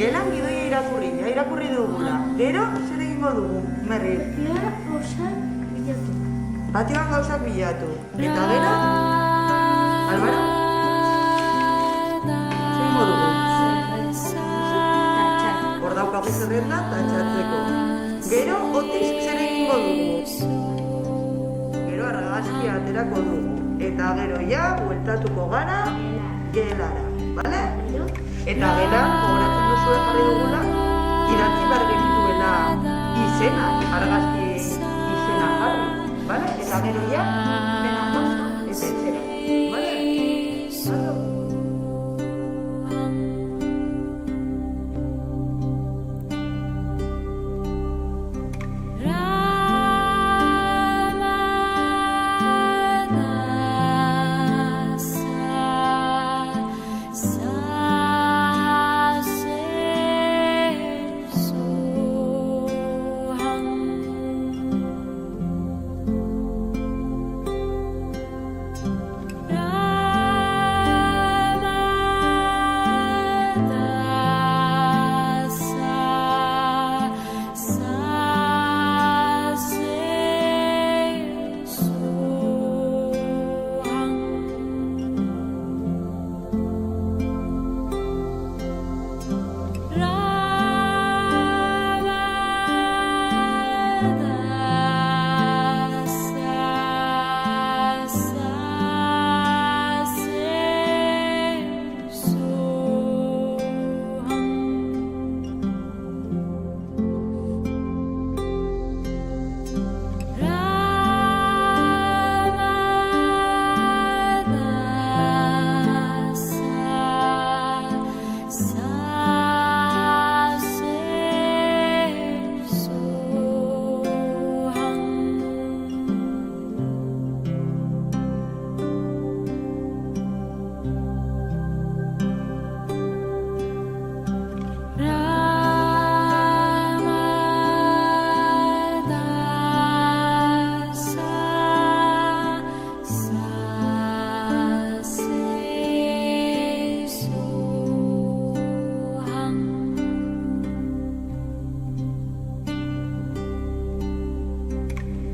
Gelan gidoia irakurri dugula. Gero, zer egingo dugu, Merri? Patioan gauzak bilatu. Eta gero, Albaro? Zer egingo dugu? Hor daukagu zerrenda, tatxatzeko. Gero, otiz zer egingo dugu? Gero, argazkia aterako dugu. Eta gero, bueltatuko gara, gelara. Bale? Eta gelan, gogoratzen duzue jarri dugula, idatzi behar genituela izena, argazki izena jarri. Bale? Eta gero dena pasa, eta etxera. Bale? Bale?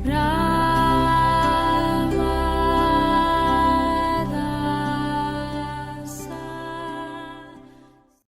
Ra